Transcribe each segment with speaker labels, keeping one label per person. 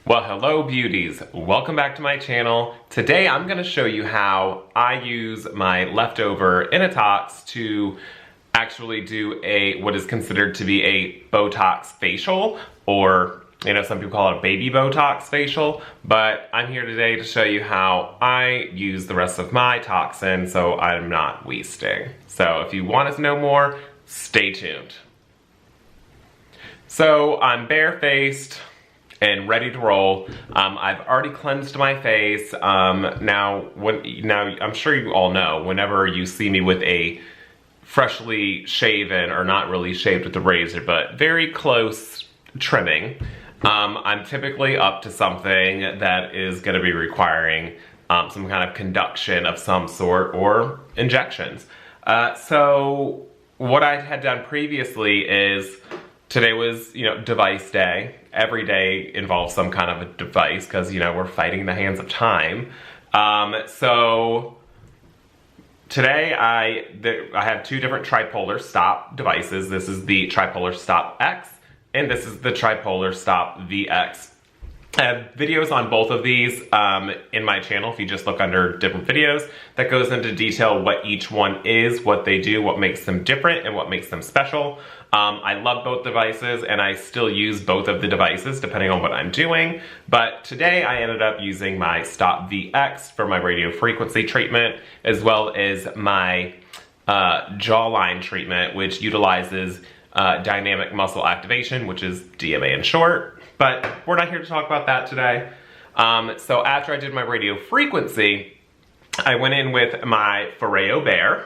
Speaker 1: Well, hello beauties. Welcome back to my channel. Today I'm going to show you how I use my leftover Botox to actually do what is considered to be a Botox facial, or some people call it a baby Botox facial, but I'm here today to show you how I use the rest of my toxin so I'm not wasting. So if you want to know more, stay tuned. So I'm barefaced and ready to roll. I've already cleansed my face. Now I'm sure you all know, whenever you see me with a freshly shaven, or not really shaved with the razor, but very close trimming, I'm typically up to something that is going to be requiring some kind of conduction of some sort or injections. So what I had done previously is, today was, device day. Every day involves some kind of a device because, we're fighting the hands of time. So today I have two different Tripollar Stop devices. This is the Tripollar Stop X and this is the Tripollar Stop VX. I have videos on both of these in my channel if you just look under different videos that goes into detail what each one is, what they do, what makes them different, and what makes them special. I love both devices and I still use both of the devices depending on what I'm doing, but today I ended up using my Stop VX for my radio frequency treatment, as well as my jawline treatment, which utilizes dynamic muscle activation, which is DMA in short. But we're not here to talk about that today. So after I did my radio frequency, I went in with my Foreo Bear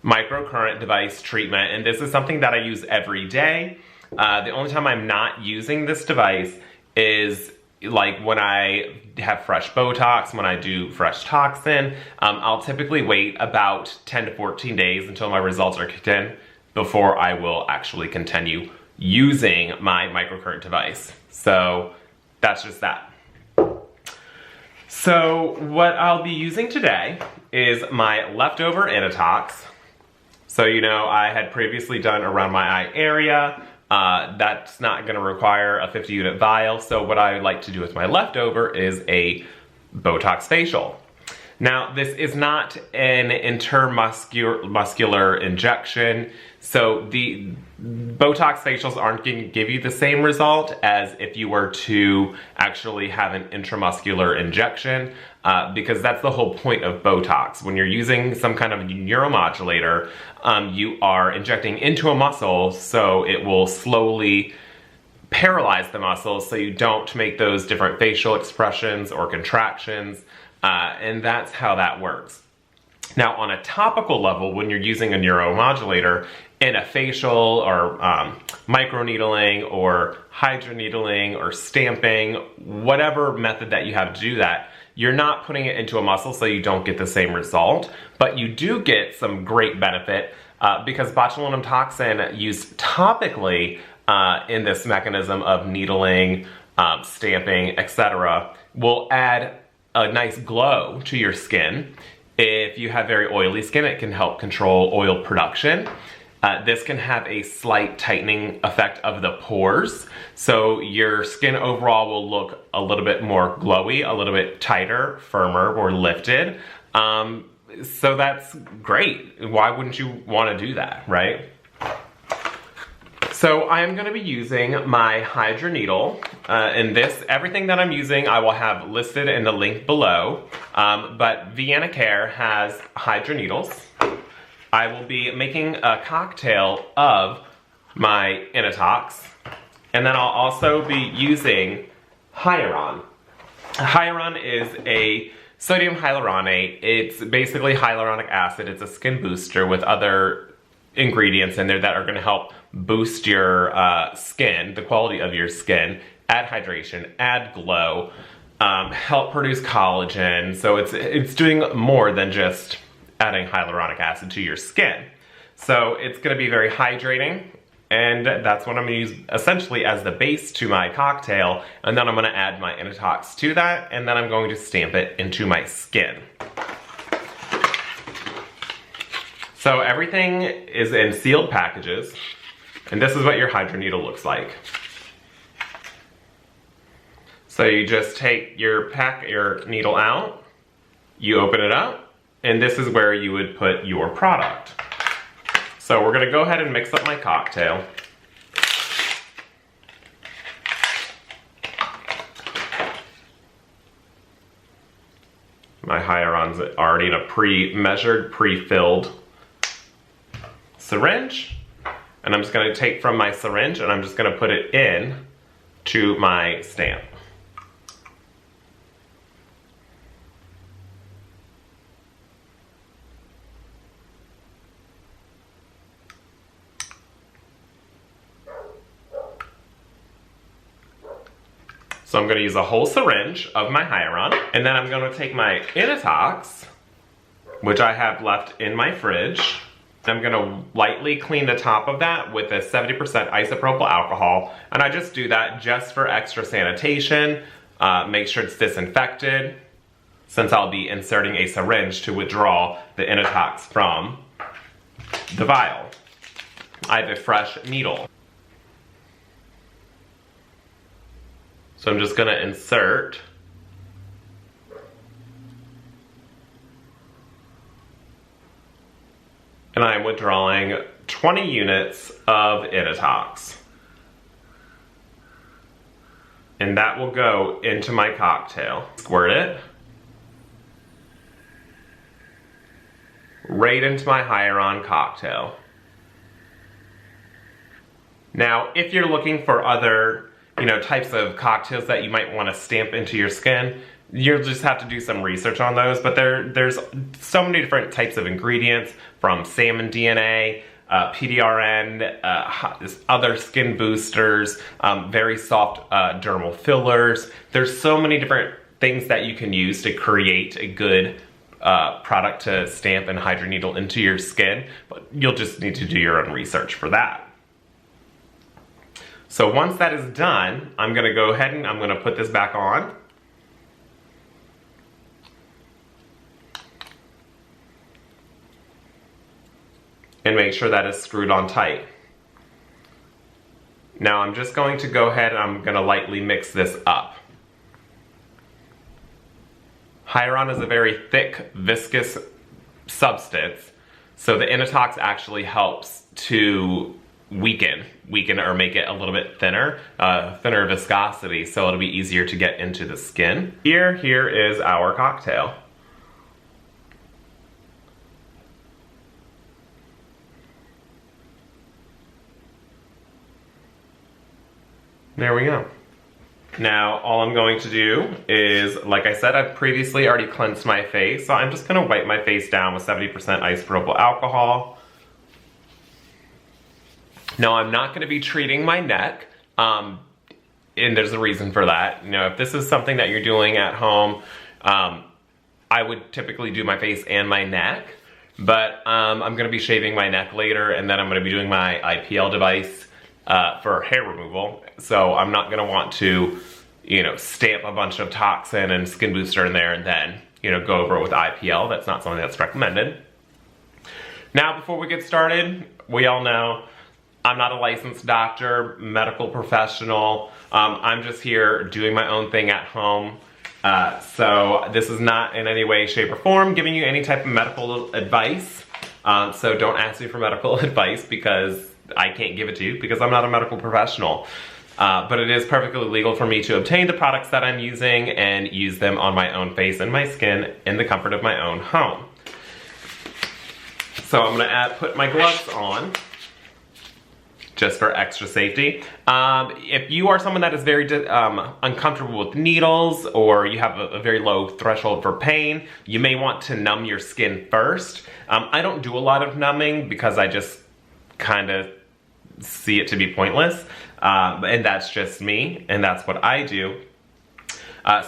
Speaker 1: microcurrent device treatment, and this is something that I use every day. The only time I'm not using this device is like when I have fresh Botox, when I do fresh toxin. I'll typically wait about 10 to 14 days until my results are kicked in before I will actually continue using my microcurrent device. So that's just that. So what I'll be using today is my leftover Botox. So I had previously done around my eye area. That's not going to require a 50 unit vial. So what I like to do with my leftover is a Botox facial. Now, this is not an intermuscular injection, so the Botox facials aren't going to give you the same result as if you were to actually have an intramuscular injection, because that's the whole point of Botox. When you're using some kind of neuromodulator, you are injecting into a muscle, so it will slowly paralyze the muscle so you don't make those different facial expressions or contractions. And that's how that works. Now, on a topical level, when you're using a neuromodulator in a facial or microneedling or Hydra needling or stamping, whatever method that you have to do that, you're not putting it into a muscle, so you don't get the same result, but you do get some great benefit because botulinum toxin used topically in this mechanism of needling, stamping, etc. will add a nice glow to your skin. If you have very oily skin, it can help control oil production. This can have a slight tightening effect of the pores, so your skin overall will look a little bit more glowy, a little bit tighter, firmer, or lifted. So that's great. Why wouldn't you want to do that, right? So I am going to be using my Hydra needle, and everything that I'm using I will have listed in the link below, but Vianacare has Hydra needles. I will be making a cocktail of my Botox, and then I'll also be using Hyaluron. Hyaluron is a sodium hyaluronate. It's basically hyaluronic acid. It's a skin booster with other ingredients in there that are going to help boost your skin, the quality of your skin, add hydration, add glow, help produce collagen. So it's doing more than just adding hyaluronic acid to your skin. So it's going to be very hydrating, and that's what I'm going to use essentially as the base to my cocktail, and then I'm going to add my Botox to that, and then I'm going to stamp it into my skin. So everything is in sealed packages, and this is what your Hydra needle looks like. So you just take your needle out, you open it up, and this is where you would put your product. So we're gonna go ahead and mix up my cocktail. My hyaluron's already in a pre-measured, pre-filled syringe. And I'm just gonna take from my syringe and I'm just gonna put it in to my stamp. So I'm gonna use a whole syringe of my hyaluron, and then I'm gonna take my Initox, which I have left in my fridge. I'm gonna lightly clean the top of that with a 70% isopropyl alcohol, and I just do that just for extra sanitation, make sure it's disinfected, since I'll be inserting a syringe to withdraw the Initox from the vial. I have a fresh needle. So I'm just gonna insert and I'm withdrawing 20 units of Initox. And that will go into my cocktail. Squirt it right into my hyaluron cocktail. Now, if you're looking for other types of cocktails that you might want to stamp into your skin, you'll just have to do some research on those, but there's so many different types of ingredients, from salmon DNA, PDRN, other skin boosters, very soft dermal fillers. There's so many different things that you can use to create a good product to stamp and hydroneedle into your skin, but you'll just need to do your own research for that. So once that is done, I'm gonna go ahead and I'm gonna put this back on. And make sure that is screwed on tight. Now I'm just going to go ahead and I'm gonna lightly mix this up. Hyaluron is a very thick, viscous substance, so the Initox actually helps to weaken or make it a little bit thinner, thinner viscosity, so it'll be easier to get into the skin. Here is our cocktail. There we go. Now all I'm going to do is, like I said, I've previously already cleansed my face, so I'm just gonna wipe my face down with 70% isopropyl alcohol. Now I'm not gonna be treating my neck, and there's a reason for that. If this is something that you're doing at home, I would typically do my face and my neck, but I'm gonna be shaving my neck later, and then I'm gonna be doing my IPL device for hair removal. So I'm not gonna want to, stamp a bunch of toxin and skin booster in there and then, go over it with IPL. That's not something that's recommended. Now, before we get started, we all know I'm not a licensed doctor, medical professional. I'm just here doing my own thing at home. So this is not in any way, shape, or form giving you any type of medical advice. So don't ask me for medical advice because I can't give it to you because I'm not a medical professional. But it is perfectly legal for me to obtain the products that I'm using and use them on my own face and my skin in the comfort of my own home. So I'm gonna put my gloves on, just for extra safety. If you are someone that is very uncomfortable with needles, or you have a very low threshold for pain, you may want to numb your skin first. I don't do a lot of numbing because I just kind of see it to be pointless. And that's just me, and that's what I do.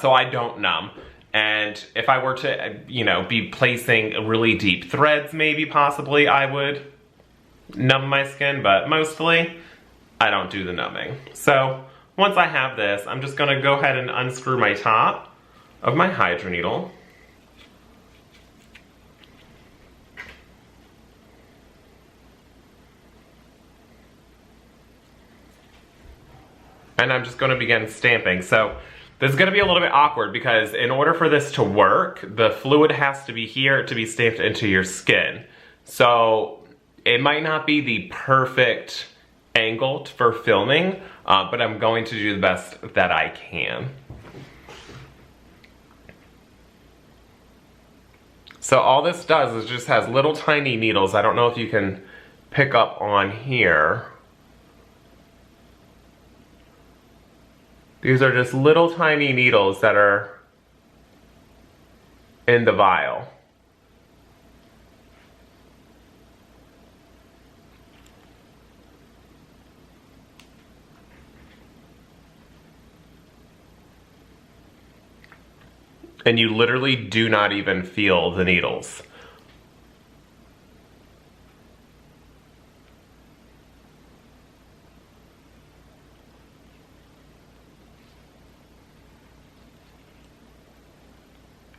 Speaker 1: So I don't numb. And if I were to, be placing really deep threads, maybe possibly I would numb my skin, but mostly I don't do the numbing. So once I have this, I'm just gonna go ahead and unscrew my top of my Hydra needle. And I'm just gonna begin stamping. So this is gonna be a little bit awkward because in order for this to work, the fluid has to be here to be stamped into your skin. So it might not be the perfect angle for filming, but I'm going to do the best that I can. So all this does is just has little tiny needles. I don't know if you can pick up on here. These are just little tiny needles that are in the vial. And you literally do not even feel the needles.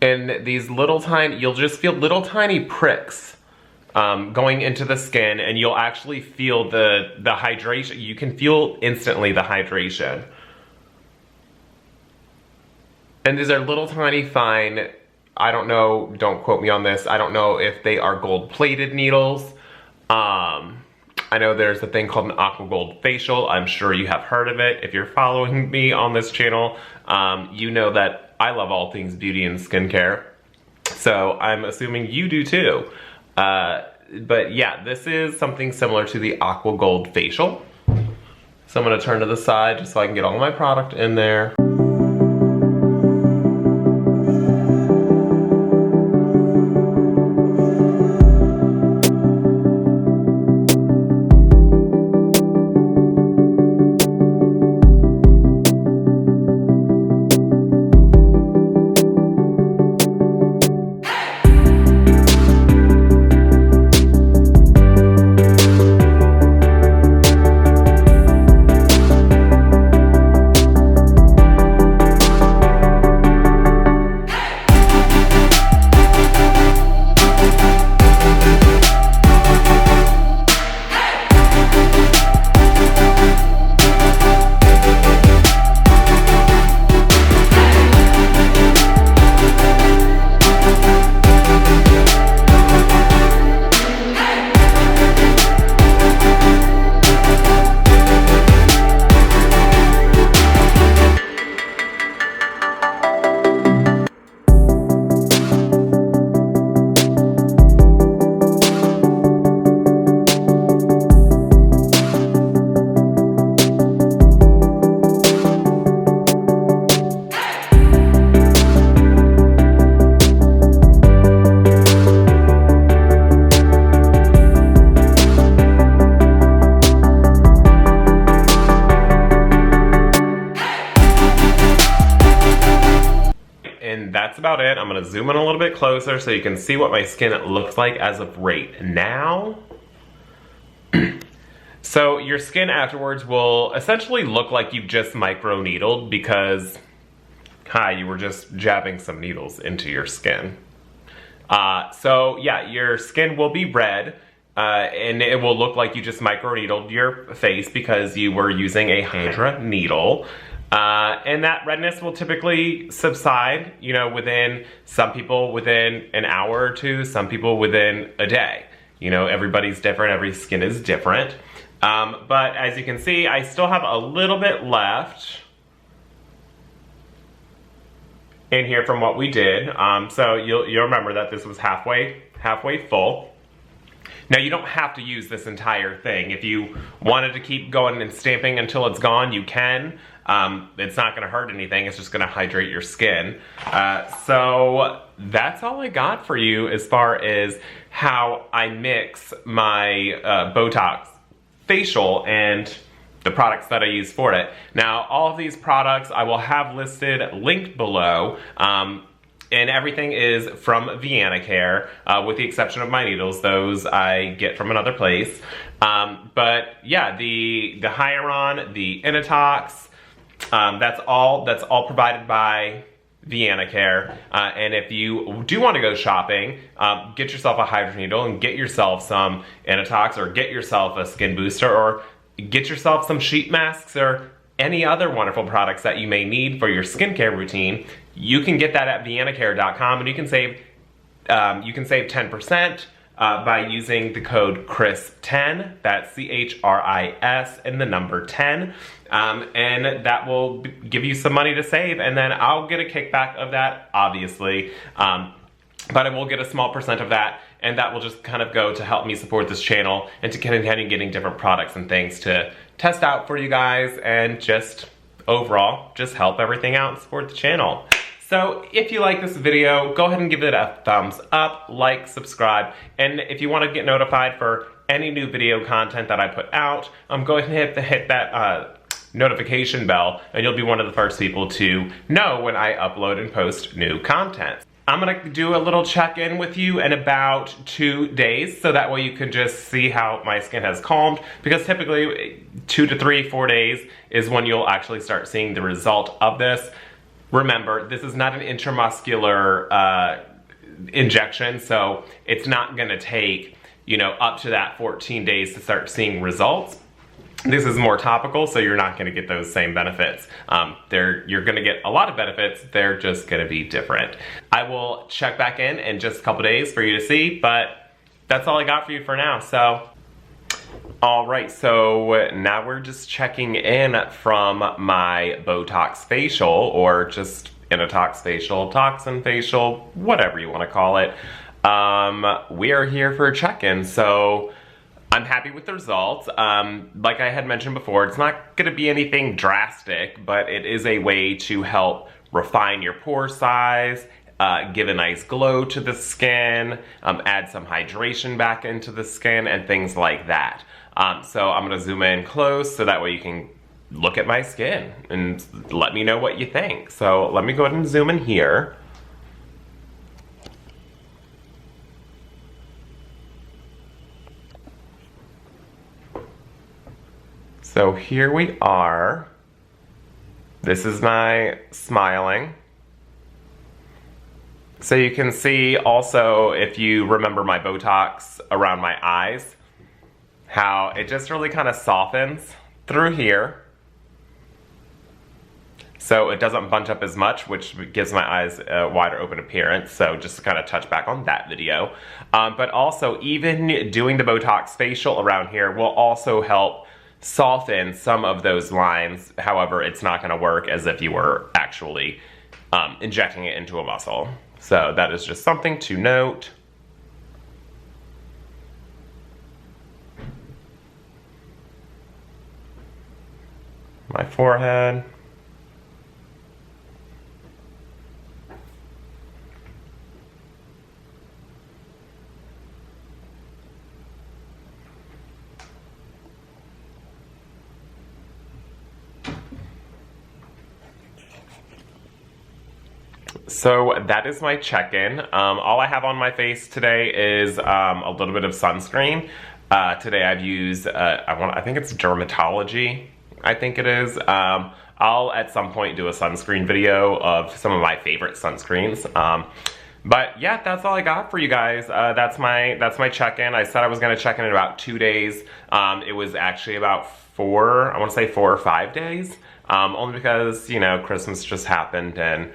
Speaker 1: And these little tiny, you'll just feel little tiny pricks going into the skin, and you'll actually feel the hydration. You can feel instantly the hydration. And these are little tiny fine, I don't know, don't quote me on this, I don't know if they are gold-plated needles. I know there's a thing called an aqua gold facial. I'm sure you have heard of it. If you're following me on this channel, you know that I love all things beauty and skincare. So I'm assuming you do too. But yeah, this is something similar to the aqua gold facial. So I'm gonna turn to the side just so I can get all my product in there. That's about it. I'm gonna zoom in a little bit closer so you can see what my skin looks like as of right now. So your skin afterwards will essentially look like you've just microneedled because, you were just jabbing some needles into your skin. So yeah, your skin will be red and it will look like you just microneedled your face because you were using a Hydra needle. And that redness will typically subside, you know, within, some people within an hour or two, some people within a day. You know, everybody's different, every skin is different. But as you can see, I still have a little bit left in here from what we did. So you'll remember that this was halfway full. Now you don't have to use this entire thing. If you wanted to keep going and stamping until it's gone, you can. It's not gonna hurt anything, it's just gonna hydrate your skin. So that's all I got for you as far as how I mix my Botox Facial and the products that I use for it. Now, all of these products I will have listed, linked below, and everything is from Vianacare, with the exception of my needles. Those I get from another place. But yeah, the Hyaluron, the Initox, that's all provided by Vianacare. And if you do want to go shopping, get yourself a Hydra needle and get yourself some Initox, or get yourself a skin booster, or get yourself some sheet masks, or any other wonderful products that you may need for your skincare routine, you can get that at Vianacare.com, and you can save 10% by using the code CHRIS10, that's CHRIS and the number 10, and that will give you some money to save, and then I'll get a kickback of that, obviously, but I will get a small percent of that, and that will just kind of go to help me support this channel and to continue getting different products and things to test out for you guys, and just overall just help everything out and support the channel. So if you like this video, go ahead and give it a thumbs up, like, subscribe, and if you want to get notified for any new video content that I put out, go ahead and hit that notification bell, and you'll be one of the first people to know when I upload and post new content. I'm gonna do a little check-in with you in about 2 days, so that way you can just see how my skin has calmed, because typically 2 to 3, 4 days is when you'll actually start seeing the result of this. Remember, this is not an intramuscular injection, so it's not gonna take, you know, up to that 14 days to start seeing results. This is more topical, so you're not gonna get those same benefits. You're gonna get a lot of benefits, they're just gonna be different. I will check back in just a couple days for you to see, but that's all I got for you for now, so. All right, so now we're just checking in from my Botox facial, or just Botox facial, toxin facial, whatever you wanna call it. We are here for a check-in, so I'm happy with the results. Like I had mentioned before, it's not gonna be anything drastic, but it is a way to help refine your pore size, give a nice glow to the skin, add some hydration back into the skin, and things like that. So I'm gonna zoom in close so that way you can look at my skin and let me know what you think. So let me go ahead and zoom in here. So here we are. This is my smiling. So you can see also, if you remember my Botox around my eyes, how it just really kind of softens through here. So it doesn't bunch up as much, which gives my eyes a wider open appearance. So just to kind of touch back on that video. But also, even doing the Botox facial around here will also help soften some of those lines. However, it's not gonna work as if you were actually injecting it into a muscle. So that is just something to note. My forehead. So that is my check-in. All I have on my face today is a little bit of sunscreen. Today I've used, I think it's Dermatology, I think it is. I'll at some point do a sunscreen video of some of my favorite sunscreens. But yeah, that's all I got for you guys. That's my check-in. I said I was gonna check in about 2 days. It was actually about 4 or 5 days. Only because, you know, Christmas just happened and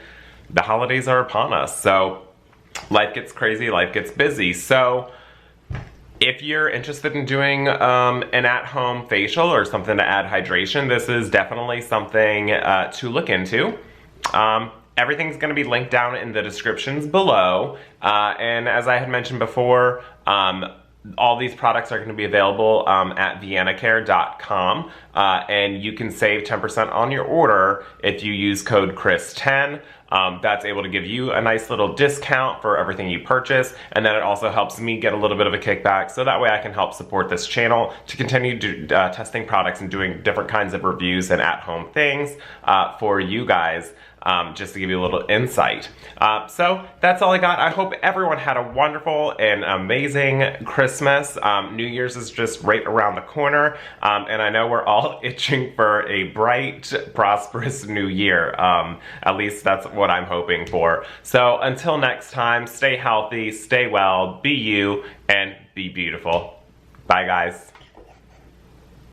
Speaker 1: the holidays are upon us. So life gets crazy, life gets busy. So if you're interested in doing an at-home facial or something to add hydration, this is definitely something to look into. Everything's gonna be linked down in the descriptions below. And as I had mentioned before, all these products are gonna be available at Vianacare.com, and you can save 10% on your order if you use code CHRIS10. That's able to give you a nice little discount for everything you purchase, and then it also helps me get a little bit of a kickback, so that way I can help support this channel to continue testing products and doing different kinds of reviews and at-home things for you guys. Just to give you a little insight. So that's all I got. I hope everyone had a wonderful and amazing Christmas. New Year's is just right around the corner, and I know we're all itching for a bright, prosperous new year. At least that's what I'm hoping for. So until next time, stay healthy, stay well, be you, and be beautiful. Bye, guys.